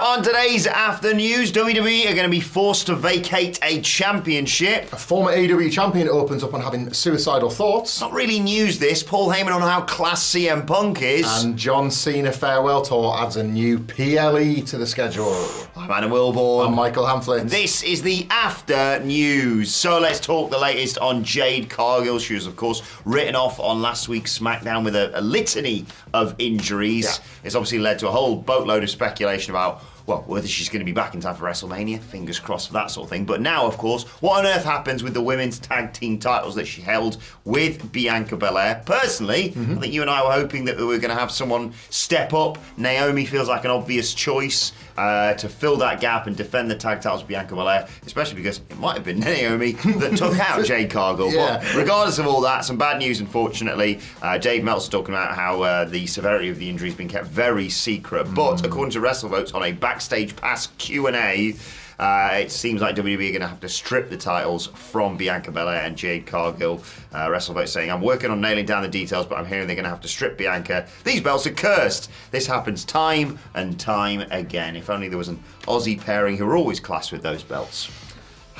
On today's After News, WWE are going to be forced to vacate a championship. A former AEW champion opens up on having suicidal thoughts. Not really news this. Paul Heyman on how class CM Punk is. And John Cena farewell tour adds a new PLE to the schedule. I'm Adam Wilborn. I'm Michael Hamflett. This is the After News. So let's talk the latest on Jade Cargill. She was, of course, written off on last week's SmackDown with a litany of injuries. Yeah. It's obviously led to a whole boatload of speculation about, well, whether she's going to be back in time for WrestleMania. Fingers crossed for that sort of thing. But now, of course, what on earth happens with the women's tag team titles that she held with Bianca Belair? Personally, I think you and I were hoping that we were going to have someone step up. Naomi feels like an obvious choice to fill that gap and defend the tag titles with Bianca Belair, especially because it might have been Naomi that took out Jade Cargill. Yeah. But regardless of all that, some bad news, unfortunately. Dave Meltzer talking about how the severity of the injury has been kept very secret. But according to WrestleVotes on a Backstage Pass Q&A, it seems like WWE are going to have to strip the titles from Bianca Belair and Jade Cargill. WrestleVote saying, I'm working on nailing down the details, but I'm hearing they're going to have to strip Bianca. These belts are cursed. This happens time and time again. If only there was an Aussie pairing who were always classed with those belts.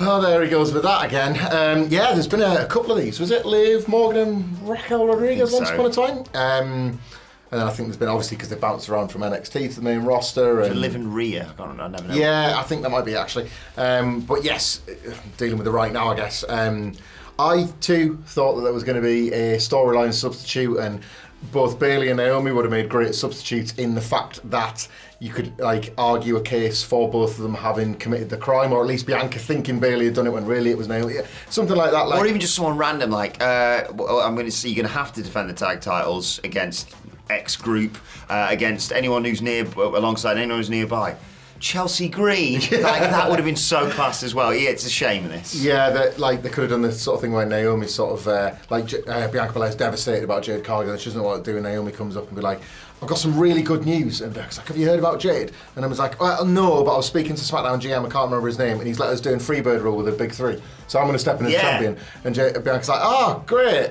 Oh, there he goes with that again. Yeah, there's been a couple of these. Was it Liv Morgan and Raquel Rodriguez once upon a time? And then I think there's been, obviously, because they bounced around from NXT to the main roster. And Liv and Rhea. I never know. Yeah, I think that might be actually. But yes, dealing with it right now, I guess. I too thought that there was going to be a storyline substitute, and both Bayley and Naomi would have made great substitutes in the fact that you could argue a case for both of them having committed the crime, or at least Bianca thinking Bayley had done it when really it was Naomi. Something like that. Or even just someone random, I'm going to see you're going to have to defend the tag titles against X group, against anyone who's alongside anyone who's nearby. Chelsea Green, that would have been so class as well. Yeah, it's a shame in this. Yeah, they could have done this sort of thing where Naomi sort of Bianca Belair's devastated about Jade Cargill and she doesn't know what to do, and Naomi comes up and be like, I've got some really good news. And Bianca's like, have you heard about Jade? And I was like, well, no, but I was speaking to SmackDown GM, I can't remember his name, and he's let us do a Freebird rule with the big three. So I'm going to step in as champion. And Bianca's like, oh, great.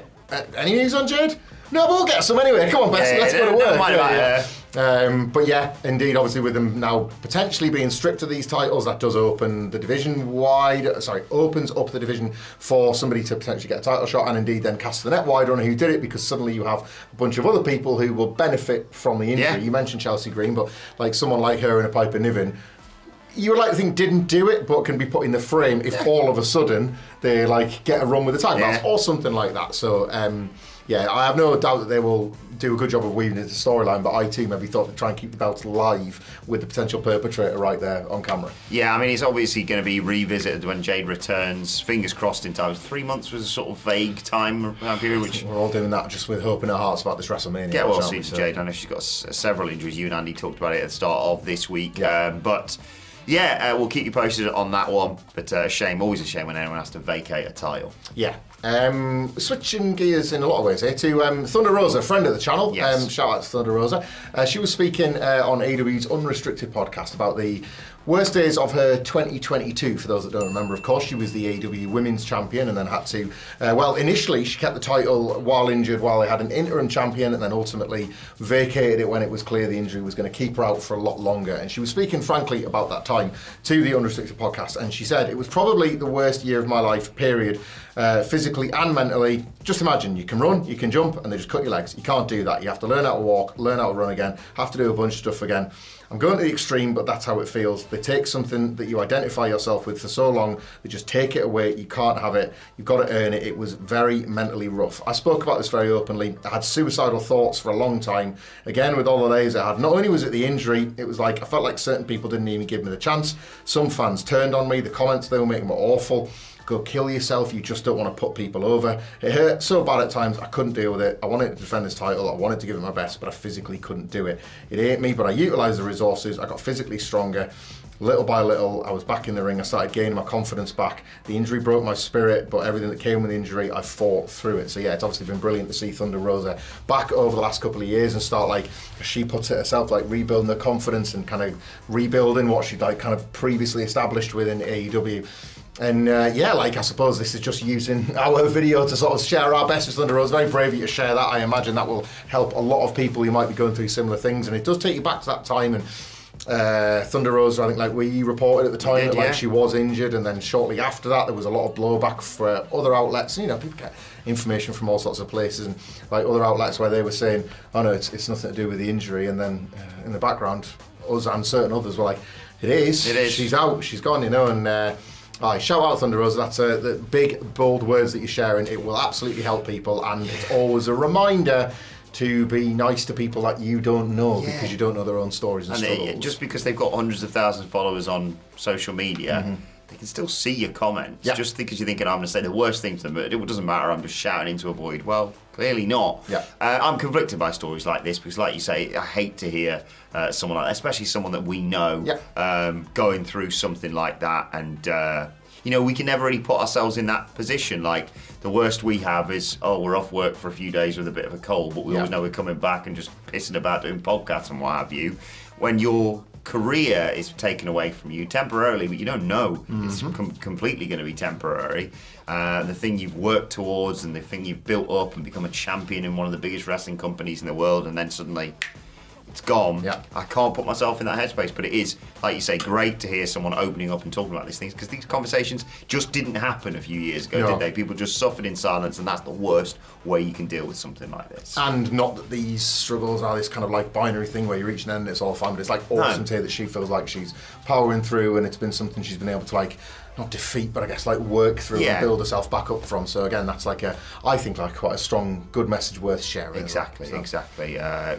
Any news on Jade? No, but we'll get some anyway. Come on, Bessie, let's go to work. But yeah, indeed, obviously with them now potentially being stripped of these titles, that does open the division opens up the division for somebody to potentially get a title shot, and indeed then cast the net wider on who did it, because suddenly you have a bunch of other people who will benefit from the injury. Yeah. You mentioned Chelsea Green, but someone like her and a Piper Niven, you would like to think didn't do it, but can be put in the frame if all of a sudden they get a run with the tag belts or something like that. So yeah, I have no doubt that they will do a good job of weaving into the storyline, but I too maybe thought to try and keep the belts live with the potential perpetrator right there on camera. Yeah, I mean, it's obviously going to be revisited when Jade returns. Fingers crossed in time. 3 months was a sort of vague time period, which we're all doing that just with hope in our hearts about this WrestleMania. Get well soon to Jade. I know she's got several injuries. You and Andy talked about it at the start of this week, but. Yeah, we'll keep you posted on that one. But always a shame when anyone has to vacate a title. Yeah. Switching gears in a lot of ways here to Thunder Rosa, friend of the channel. Yes. Shout out to Thunder Rosa. She was speaking on AEW's Unrestricted podcast about the worst days of her 2022. For those that don't remember, of course, she was the AEW Women's Champion and then had to, initially she kept the title while injured while they had an interim champion, and then ultimately vacated it when it was clear the injury was going to keep her out for a lot longer. And she was speaking frankly about that time to the Unrestricted podcast, and she said, it was probably the worst year of my life, period. Physically and mentally. Just imagine, you can run, you can jump, and they just cut your legs. You can't do that. You have to learn how to walk, learn how to run again, have to do a bunch of stuff again. I'm going to the extreme, but that's how it feels. They take something that you identify yourself with for so long, they just take it away. You can't have it. You've got to earn it. It was very mentally rough. I spoke about this very openly. I had suicidal thoughts for a long time. Again, with all the days I had, not only was it the injury, it was I felt like certain people didn't even give me the chance. Some fans turned on me. The comments they were making were awful. Go kill yourself, you just don't want to put people over. It hurt so bad at times, I couldn't deal with it. I wanted to defend this title, I wanted to give it my best, but I physically couldn't do it. It ate me, but I utilised the resources, I got physically stronger. Little by little, I was back in the ring, I started gaining my confidence back. The injury broke my spirit, but everything that came with the injury, I fought through it. So yeah, it's obviously been brilliant to see Thunder Rosa back over the last couple of years and start, as she puts it herself, rebuilding her confidence and kind of rebuilding what she'd kind of previously established within AEW. And I suppose this is just using our video to sort of share our best with Thunder Rosa. Very brave of you to share that. I imagine that will help a lot of people who might be going through similar things. And it does take you back to that time. And Thunder Rosa, I think, like we reported at the time, that like yeah. she was injured, and then shortly after that, there was a lot of blowback for other outlets. You know, people get information from all sorts of places, and like other outlets where they were saying, "Oh no, it's nothing to do with the injury," and then in the background, us and certain others were like, "It is. She's out. She's gone." You know, and. Shout out Thunder Rosa, that's the big, bold words that you're sharing. It will absolutely help people, and it's always a reminder to be nice to people that you don't know, because you don't know their own stories and struggles. Just because they've got hundreds of thousands of followers on social media, they can still see your comments. Yeah. Just because you're thinking, I'm going to say the worst thing to them, but it doesn't matter, I'm just shouting into a void. Well, clearly not. Yeah. I'm conflicted by stories like this, because like you say, I hate to hear someone like that, especially someone that we know, going through something like that. And, you know, we can never really put ourselves in that position. Like, the worst we have is, we're off work for a few days with a bit of a cold, but we always know we're coming back and just pissing about doing podcasts and what have you. When your career is taken away from you temporarily, but you don't know it's completely going to be temporary. The thing you've worked towards and the thing you've built up and become a champion in one of the biggest wrestling companies in the world, and then suddenly it's gone. Yeah. I can't put myself in that headspace, but it is, like you say, great to hear someone opening up and talking about these things, because these conversations just didn't happen a few years ago, did they? People just suffered in silence, and that's the worst way you can deal with something like this. And not that these struggles are this kind of like binary thing where you reach an end and it's all fine, but it's like awesome to hear that she feels like she's powering through, and it's been something she's been able to like, not defeat, but I guess like work through and build herself back up from. So again, that's like I think like quite a strong, good message worth sharing. Exactly.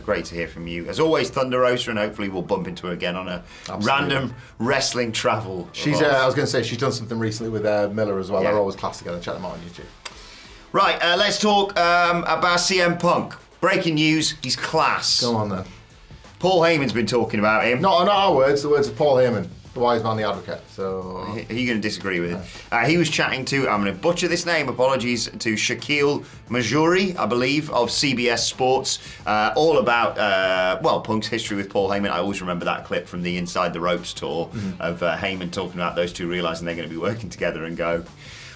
Great to hear from you. As always, Thunder Rosa, and hopefully we'll bump into her again on a random wrestling travel. She's, I was going to say, she's done something recently with Miller as well. They're always class together. Check them out on YouTube. Right, let's talk about CM Punk. Breaking news, he's class. Go on then. Paul Heyman's been talking about him. Not our words, the words of Paul Heyman. The wise man, the advocate. So, are you going to disagree with it? He was chatting to, I'm going to butcher this name, apologies, to Shaquille Majuri, I believe, of CBS Sports, all about, Punk's history with Paul Heyman. I always remember that clip from the Inside the Ropes tour of Heyman talking about those two realising they're going to be working together and go,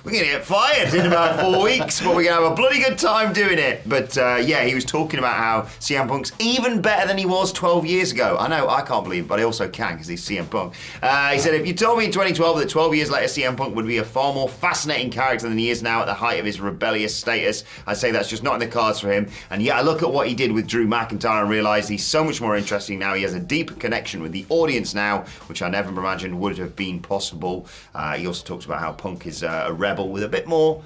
we're going to get fired in about 4 weeks, but we're going to have a bloody good time doing it. But he was talking about how CM Punk's even better than he was 12 years ago. I know, I can't believe it, but I also can, because he's CM Punk. He said, if you told me in 2012 that 12 years later CM Punk would be a far more fascinating character than he is now at the height of his rebellious status, I'd say that's just not in the cards for him. And I look at what he did with Drew McIntyre and realise he's so much more interesting now. He has a deeper connection with the audience now, which I never imagined would have been possible. He also talks about how Punk is a rebel with a bit more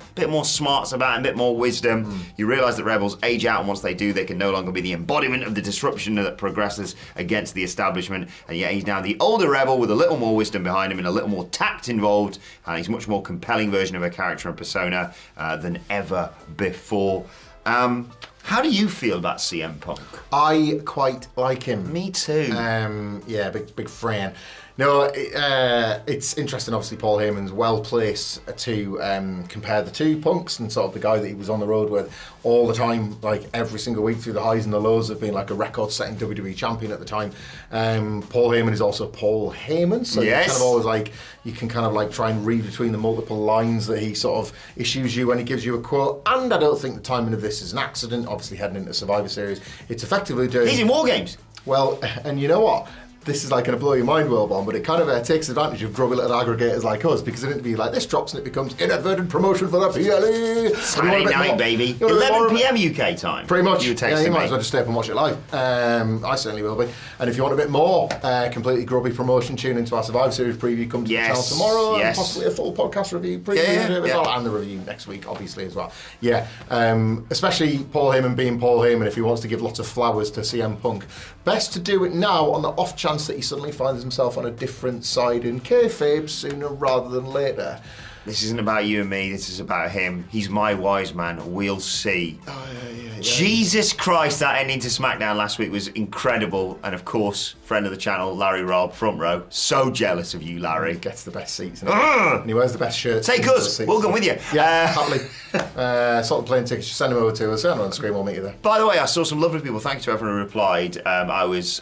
smarts about him, a bit more wisdom. You realise that rebels age out, and once they do, they can no longer be the embodiment of the disruption that progresses against the establishment. And yet he's now the older rebel with a little more wisdom behind him and a little more tact involved, and he's a much more compelling version of a character and persona than ever before. How do you feel about CM Punk? I quite like him. Me too. Big fan. No, it's interesting. Obviously, Paul Heyman's well placed to compare the two Punks, and sort of the guy that he was on the road with all the time, like every single week through the highs and the lows of being like a record-setting WWE champion at the time. Paul Heyman is also Paul Heyman, so you kind of always like, you can kind of like try and read between the multiple lines that he sort of issues you when he gives you a quote. And I don't think the timing of this is an accident. Obviously, heading into Survivor Series, it's effectively doing. He's in War Games. Well, and you know what? This is like going to blow your mind, Will Bomb, but it kind of takes advantage of grubby little aggregators like us, because in an interview like this drops and it becomes inadvertent promotion for the PLE. Saturday night, baby. 11 p.m. UK time. Pretty much. You might as well just stay up and watch it live. I certainly will be. And if you want a bit more completely grubby promotion, tune into our Survivor Series preview comes to the channel tomorrow, and possibly a full podcast review preview, and the review next week, obviously, as well. Especially Paul Heyman being Paul Heyman, if he wants to give lots of flowers to CM Punk, best to do it now on the off chance that he suddenly finds himself on a different side in kayfabe sooner rather than later. This isn't about you and me, this is about him. He's my wise man, we'll see. Jesus Christ, that ending to SmackDown last week was incredible. And of course, friend of the channel, Larry Robb, front row. So jealous of you, Larry. He gets the best seats, and he wears the best shirts. Take us, we'll come with you. Yeah, happily. Sort of plane tickets, just send them over to us, and on the screen, we'll meet you there. By the way, I saw some lovely people, thanks to everyone who replied. I was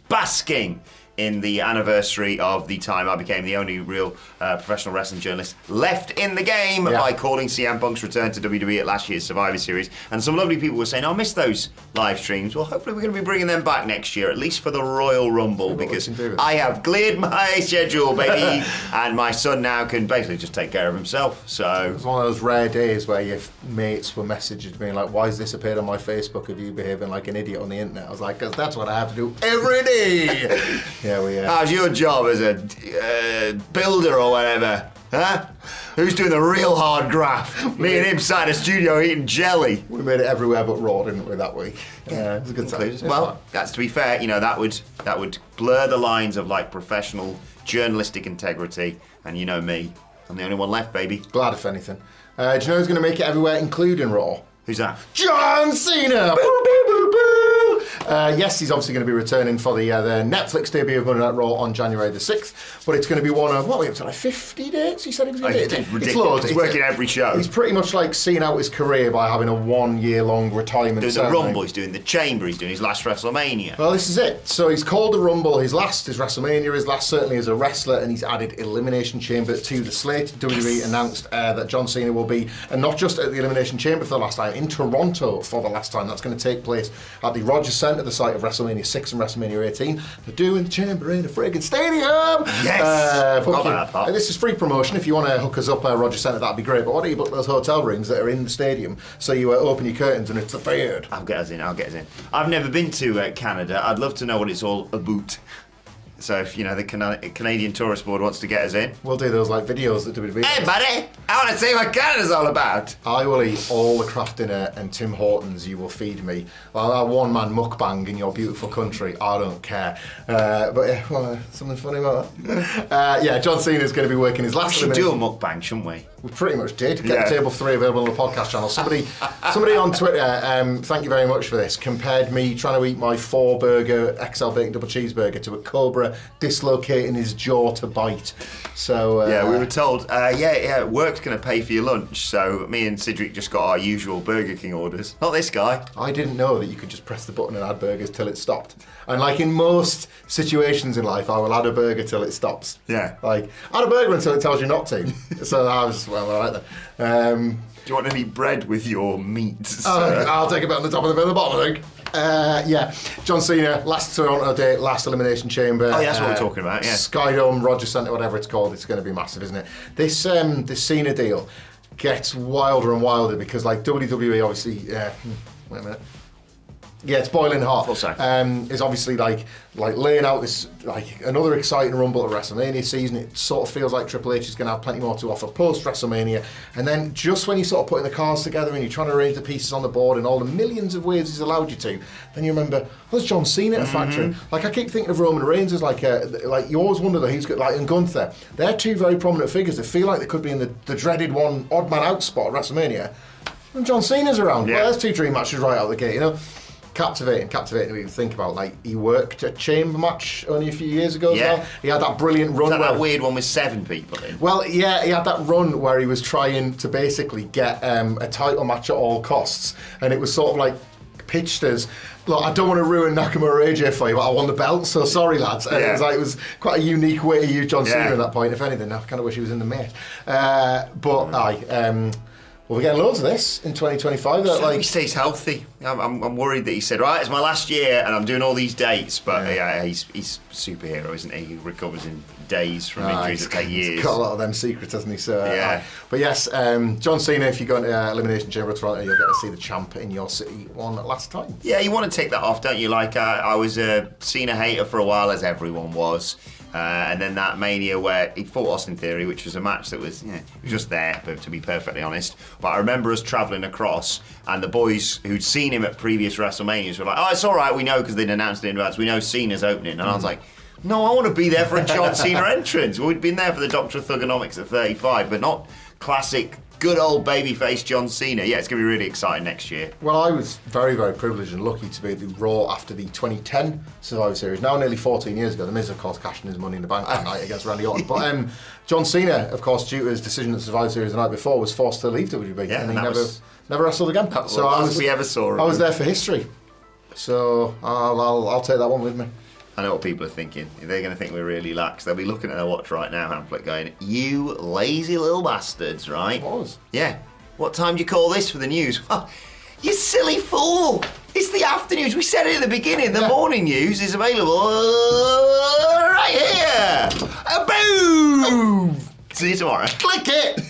basking in the anniversary of the time I became the only real professional wrestling journalist left in the game by calling CM Punk's return to WWE at last year's Survivor Series. And some lovely people were saying, I missed those live streams. Well, hopefully we're going to be bringing them back next year, at least for the Royal Rumble, because I have cleared my schedule, baby. And my son now can basically just take care of himself. So it was one of those rare days where your mates were messaging me like, why has this appeared on my Facebook of you behaving like an idiot on the internet? I was like, because that's what I have to do every day. How's your job as a builder or whatever? Huh? Who's doing the real hard graft? Me and him sat in a studio eating jelly. We made it everywhere but Raw, didn't we, that week? Yeah, it was a good time. Well, that's to be fair. That would blur the lines of like professional journalistic integrity. And you know me, I'm the only one left, baby. Glad if anything. Do you know who's going to make it everywhere, including Raw? Who's that? John Cena! Boo, boo, boo, boo. Yes, he's obviously going to be returning for the Netflix debut of Monday Night Raw on January the 6th, but it's going to be one of, what, we have to like 50 dates? He said he was going to do it. It's ridiculous. He's working every show. He's pretty much like seeing out his career by having a 1 year long retirement doing ceremony. The Rumble, he's doing the Chamber, he's doing his last WrestleMania. Well, this is it. So he's called the Rumble his last, his WrestleMania, his last certainly as a wrestler, and he's added Elimination Chamber to the slate. WWE announced that John Cena will be, and not just at the Elimination Chamber for the last time, in Toronto for the last time. That's going to take place at the Rogers Centre, the site of WrestleMania 6 and WrestleMania 18. They're doing the Chamber in a friggin' stadium! Yes! This is free promotion. If you want to hook us up at Rogers Centre, that'd be great. But why don't you book those hotel rooms that are in the stadium so you open your curtains and it's the third? I'll get us in. I've never been to Canada. I'd love to know what it's all about. So if the Canadian Tourist Board wants to get us in, we'll do those like videos that WWE. Hey buddy, I want to see what Canada's all about. I will eat all the Kraft dinner and Tim Hortons you will feed me. Well, that one-man mukbang in your beautiful country, I don't care. But yeah, well, something funny about that. John Cena's going to be working his last. We should do a mukbang, shouldn't we? We pretty much did. Get the Table 3 available on the podcast channel. Somebody on Twitter, thank you very much for this, compared me trying to eat my 4-burger XL bacon double cheeseburger to a cobra dislocating his jaw to bite. So we were told, work's going to pay for your lunch. So me and Cedric just got our usual Burger King orders. Not this guy. I didn't know that you could just press the button and add burgers till it stopped. And like in most situations in life, I will add a burger till it stops. Yeah. Like, add a burger until it tells you not to. So I was, well, all right then. Do you want any bread with your meat? I'll take a bit on the top and a bit on the bottom, I think. John Cena, last Toronto date, last Elimination Chamber. Oh, yeah, that's what we're talking about, yeah. Skydome, Rogers Centre, whatever it's called, it's going to be massive, isn't it? This Cena deal gets wilder and wilder because, like, WWE obviously... wait a minute. Yeah, it's boiling hot. Is obviously like laying out this like another exciting Rumble at WrestleMania season. It sort of feels like Triple H is going to have plenty more to offer post WrestleMania. And then just when you sort of putting the cards together and you're trying to arrange the pieces on the board and all the millions of ways he's allowed you to, then you remember, there's John Cena at a factory. Like I keep thinking of Roman Reigns as like you always wonder that who's got and Gunther. They're two very prominent figures that feel like they could be in the dreaded one odd man out spot at WrestleMania. And John Cena's around. Yeah. Well, there's 2 dream matches right out the gate, Captivating to think about. Like, he worked a chamber match only a few years ago as well. He had that brilliant run. That weird one with 7 people in? Well, yeah, he had that run where he was trying to basically get a title match at all costs. And it was sort of like pitched as, look, I don't want to ruin Nakamura AJ for you, but I won the belt, so sorry, lads. And it was quite a unique way to use John Cena at that point. If anything, I kind of wish he was in the mate. Well, we're getting loads of this in 2025. That he stays healthy. I'm worried that he said, right, it's my last year and I'm doing all these dates. But he's a superhero, isn't he? He recovers in days from injuries that take years. He's got a lot of them secrets, hasn't he? So, but yes, John Cena, if you go into Elimination Chamber of Toronto, you'll get to see the champ in your city one last time. Yeah, you want to take that off, don't you? Like, I was a Cena hater for a while, as everyone was. And then that Mania where he fought Austin Theory, which was a match that was, it was just there, to be perfectly honest. But I remember us travelling across, and the boys who'd seen him at previous WrestleManias were like, oh, it's all right, we know, because they'd announced it in advance, we know Cena's opening. And I was like, no, I want to be there for a John Cena entrance. We'd been there for the Doctor of Thugonomics at 35, but not classic good old babyface John Cena. Yeah, it's going to be really exciting next year. Well, I was very, very privileged and lucky to be at the Raw after the 2010 Survivor Series. Now nearly 14 years ago. The Miz, of course, cashing his money in the bank that night against Randy Orton. But John Cena, of course, due to his decision at the Survivor Series the night before, was forced to leave WWE. Yeah, and he never wrestled again. So we ever saw him. I was there for history. So I'll take that one with me. I know what people are thinking. They're going to think we're really lax. They'll be looking at their watch right now, Hamlet, going, "You lazy little bastards," right? It was. Yeah. What time do you call this for the news? Oh, you silly fool! It's the after news. We said it at the beginning. The morning news is available right here. Boom! See you tomorrow. Click it!